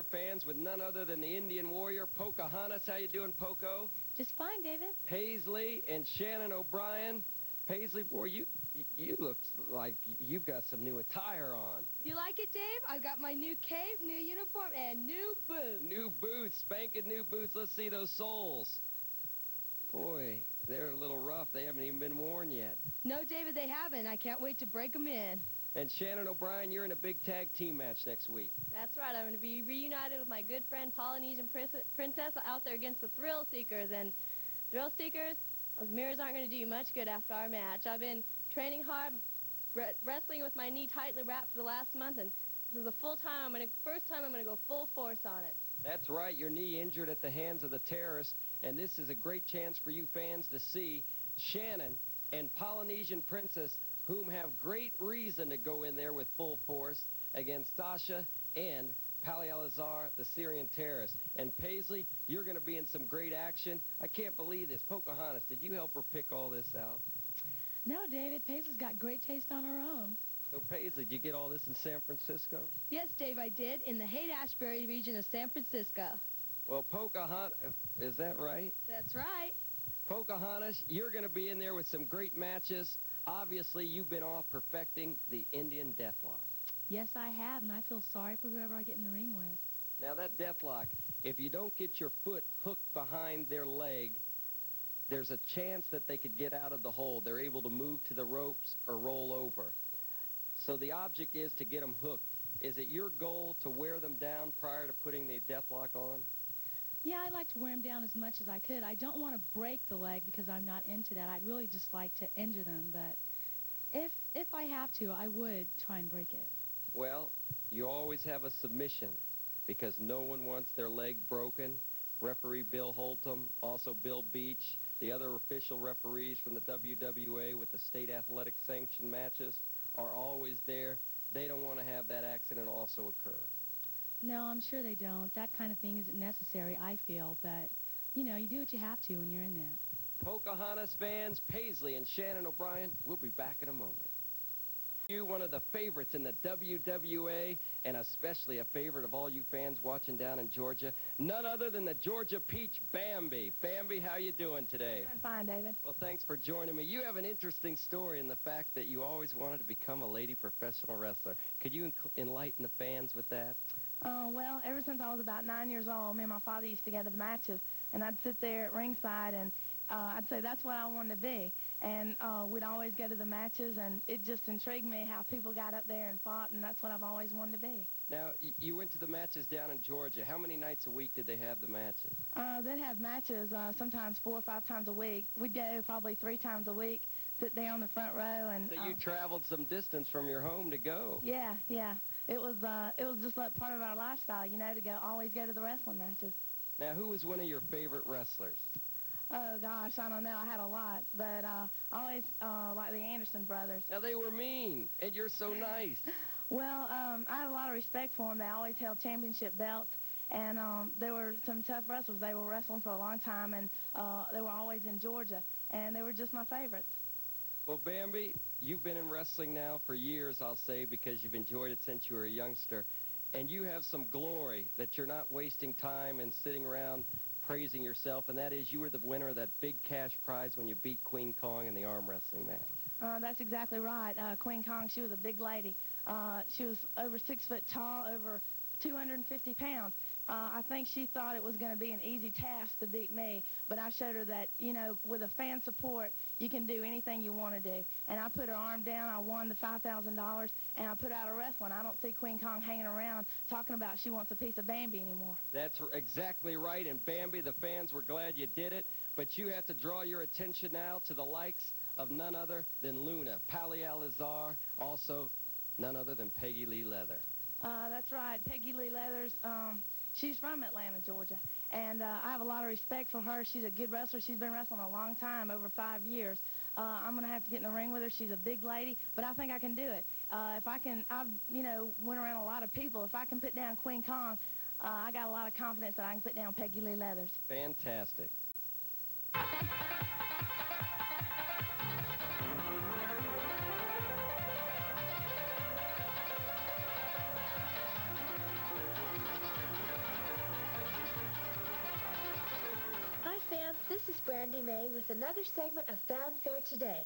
their fans with none other than the Indian warrior, Pocohontas. How you doing, Poco? Just fine, David. Paisley and Shannon O'Brien. Paisley, boy, you look like you've got some new attire on. You like it, Dave? I've got my new cape, new uniform, and new boots. New boots, spanking new boots. Let's see those soles. Boy, they're a little rough. They haven't even been worn yet. No, David, they haven't. I can't wait to break them in. And Shannon O'Brien, you're in a big tag team match next week. That's right. I'm going to be reunited with my good friend Polynesian Princess out there against the Thrill Seekers. And Thrill Seekers, those mirrors aren't going to do you much good after our match. I've been training hard, wrestling with my knee tightly wrapped for the last month, and this is the first time I'm going to go full force on it. That's right. Your knee injured at the hands of the terrorist, and this is a great chance for you fans to see Shannon and Polynesian Princess, whom have great reason to go in there with full force against Sasha and Palializar, the Syrian terrorist. And Paisley, you're going to be in some great action. I can't believe this. Pocohontas, did you help her pick all this out? No, David. Paisley's got great taste on her own. So, Paisley, did you get all this in San Francisco? Yes, Dave, I did, in the Haight-Ashbury region of San Francisco. Well, Pocahontas, is that right? That's right. Pocahontas, you're going to be in there with some great matches. Obviously, you've been off perfecting the Indian deathlock. Yes, I have, and I feel sorry for whoever I get in the ring with. Now, that deathlock, if you don't get your foot hooked behind their leg, there's a chance that they could get out of the hold. They're able to move to the ropes or roll over. So the object is to get them hooked. Is it your goal to wear them down prior to putting the deathlock on? Yeah, I'd like to wear them down as much as I could. I don't want to break the leg because I'm not into that. I'd really just like to injure them, but if I have to, I would try and break it. Well, you always have a submission because no one wants their leg broken. Referee Bill Holtum, also Bill Beach, the other official referees from the WWA with the state athletic sanction matches are always there. They don't want to have that accident also occur. No, I'm sure they don't. That kind of thing isn't necessary, I feel, but, you know, you do what you have to when you're in there. Pocahontas fans, Paisley and Shannon O'Brien, we'll be back in a moment. You, one of the favorites in the WWA, and especially a favorite of all you fans watching down in Georgia, none other than the Georgia Peach, Bambi. Bambi, how you doing today? I'm fine, David. Well, thanks for joining me. You have an interesting story in the fact that you always wanted to become a lady professional wrestler. Could you enlighten the fans with that? Well, ever since I was about 9 years old, me and my father used to go to the matches, and I'd sit there at ringside, and I'd say that's what I wanted to be. And we'd always go to the matches, and it just intrigued me how people got up there and fought, and that's what I've always wanted to be. Now, you went to the matches down in Georgia. How many nights a week did they have the matches? They'd have matches sometimes 4 or 5 times a week. We'd go probably 3 times a week, sit there on the front row. And so you traveled some distance from your home to go. Yeah. It was just like part of our lifestyle, you know, to always go to the wrestling matches. Now, who was one of your favorite wrestlers? Oh, gosh, I don't know. I had a lot, but I always like the Anderson brothers. Now, they were mean, and you're so nice. Well, I had a lot of respect for them. They always held championship belts, and they were some tough wrestlers. They were wrestling for a long time, and they were always in Georgia, and they were just my favorites. Well, Bambi, you've been in wrestling now for years, I'll say, because you've enjoyed it since you were a youngster, and you have some glory that you're not wasting time and sitting around praising yourself, and that is you were the winner of that big cash prize when you beat Queen Kong in the arm wrestling match. That's exactly right. Queen Kong, she was a big lady. She was over 6 foot tall, over 250 pounds. I think she thought it was going to be an easy task to beat me, but I showed her that, you know, with a fan support, you can do anything you want to do. And I put her arm down. I won the $5,000, and I put out a wrestling. I don't see Queen Kong hanging around talking about she wants a piece of Bambi anymore. That's exactly right. And Bambi, the fans were glad you did it, but you have to draw your attention now to the likes of none other than Luna, Palializar, also none other than Peggy Lee Leather. That's right. Peggy Lee Leathers. She's from Atlanta, Georgia, and I have a lot of respect for her. She's a good wrestler. She's been wrestling a long time, over 5 years. I'm going to have to get in the ring with her. She's a big lady, but I think I can do it. If I can, I've, you know, went around a lot of people. If I can put down Queen Kong, I got a lot of confidence that I can put down Peggy Lee Leathers. Fantastic. Brandi Mae with another segment of Fanfare Today.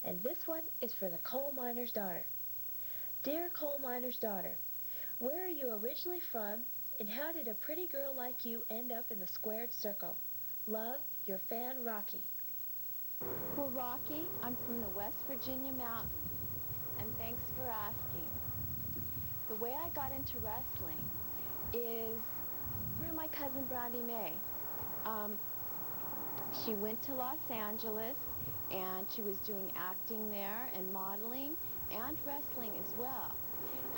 And this one is for the coal miner's daughter. Dear coal miner's daughter, where are you originally from, and how did a pretty girl like you end up in the squared circle? Love, your fan, Rocky. Well, Rocky, I'm from the West Virginia mountains, and thanks for asking. The way I got into wrestling is through my cousin Brandi Mae. She went to Los Angeles, and she was doing acting there and modeling and wrestling as well.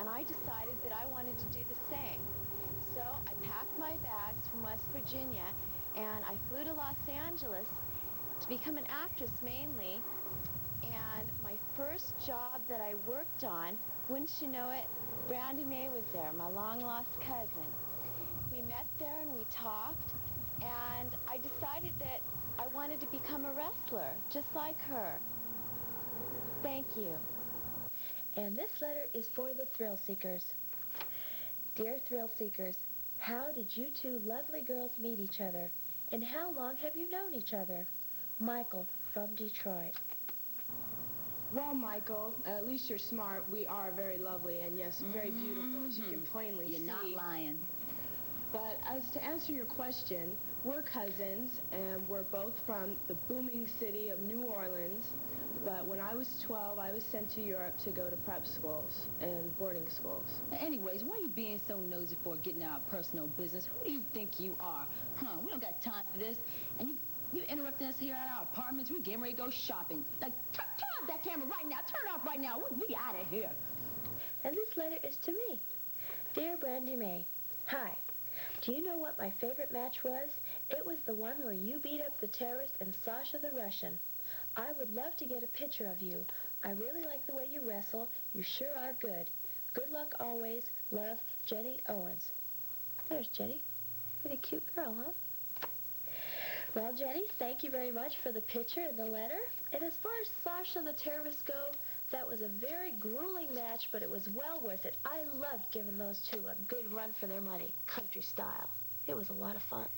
And I decided that I wanted to do the same. So I packed my bags from West Virginia, and I flew to Los Angeles to become an actress mainly. And my first job that I worked on, wouldn't you know it, Brandi Mae was there, my long-lost cousin. We met there and we talked, and I decided that I wanted to become a wrestler, just like her. Thank you. And this letter is for the Thrill Seekers. Dear Thrill Seekers, how did you two lovely girls meet each other? And how long have you known each other? Michael from Detroit. Well, Michael, at least you're smart. We are very lovely and, yes, very beautiful, as you can plainly see. You're not lying. But as to answer your question, we're cousins, and we're both from the booming city of New Orleans. But when I was 12, I was sent to Europe to go to prep schools and boarding schools. Anyways, why are you being so nosy for getting our personal business? Who do you think you are? We don't got time for this. And you interrupting us here at our apartments. We're getting ready to go shopping. Like, turn off that camera right now. Turn it off right now. We out of here. And this letter is to me. Dear Brandi Mae, hi. Do you know what my favorite match was? It was the one where you beat up the terrorist and Sasha the Russian. I would love to get a picture of you. I really like the way you wrestle. You sure are good. Good luck always. Love, Jenny Owens. There's Jenny. Pretty cute girl, huh? Well, Jenny, thank you very much for the picture and the letter. And as far as Sasha the terrorist go, that was a very grueling match, but it was well worth it. I loved giving those two a good run for their money, country style. It was a lot of fun.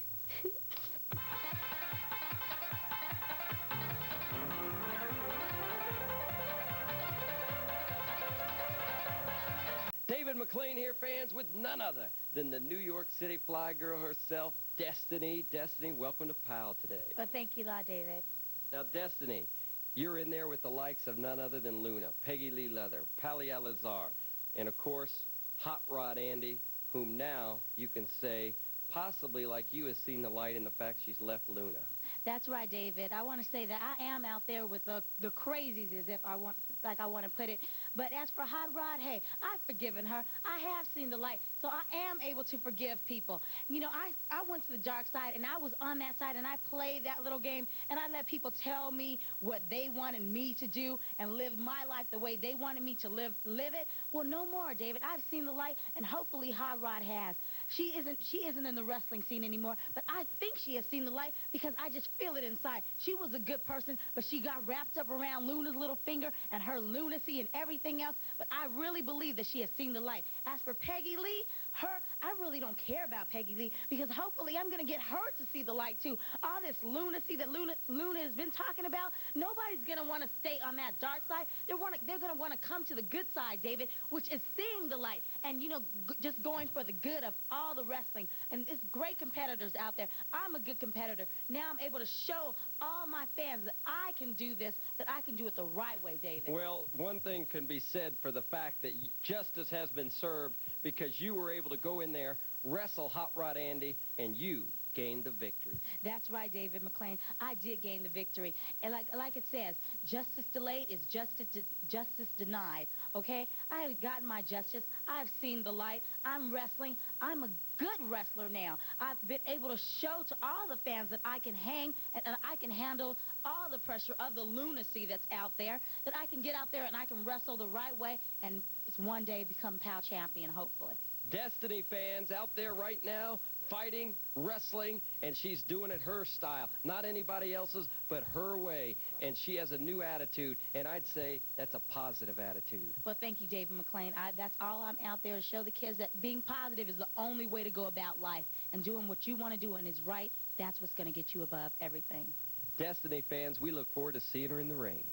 David McLane here, fans, with none other than the New York City fly girl herself, Destiny. Destiny, welcome to POWW today. Well, thank you, Dave. Now, Destiny, you're in there with the likes of none other than Luna, Peggy Lee Leather, Pally Alizar, and, of course, Hot Rod Andy, whom now you can say, possibly like you, has seen the light in the fact she's left Luna. That's right, David. I want to say that I am out there with the crazies, as if I want to put it. But as for Hot Rod, hey, I've forgiven her. I have seen the light, so I am able to forgive people. You know, I went to the dark side, and I was on that side, and I played that little game, and I let people tell me what they wanted me to do and live my life the way they wanted me to live it. Well, no more, David. I've seen the light, and hopefully Hot Rod has. She isn't in the wrestling scene anymore, but I think she has seen the light because I just feel it inside. She was a good person, but she got wrapped up around Luna's little finger and her lunacy and everything else, but I really believe that she has seen the light. As for Peggy Lee, I really don't care about Peggy Lee because hopefully I'm going to get her to see the light too. All this lunacy that Luna has been talking about, nobody's going to want to stay on that dark side. They're going to want to come to the good side, David, which is seeing the light and, you know, just going for the good of all the wrestling. And it's great competitors out there. I'm a good competitor. Now I'm able to show all my fans that I can do this, that I can do it the right way, David. Well, one thing can be said for the fact that justice has been served because you were able to go in there, wrestle Hot Rod Andy, and you gained the victory. That's right, David McLane. I did gain the victory. And like it says, justice delayed is justice denied, okay? I have gotten my justice. I've seen the light. I'm wrestling. I'm a good wrestler now. I've been able to show to all the fans that I can hang and I can handle all the pressure of the lunacy that's out there, that I can get out there and I can wrestle the right way and one day become POWW champion, hopefully. Destiny fans out there right now, fighting, wrestling, and she's doing it her style. Not anybody else's, but her way. And she has a new attitude, and I'd say that's a positive attitude. Well, thank you, David McLane. That's all I'm out there to show the kids that being positive is the only way to go about life and doing what you want to do and is right That's what's going to get you above everything. Destiny fans, we look forward to seeing her in the ring.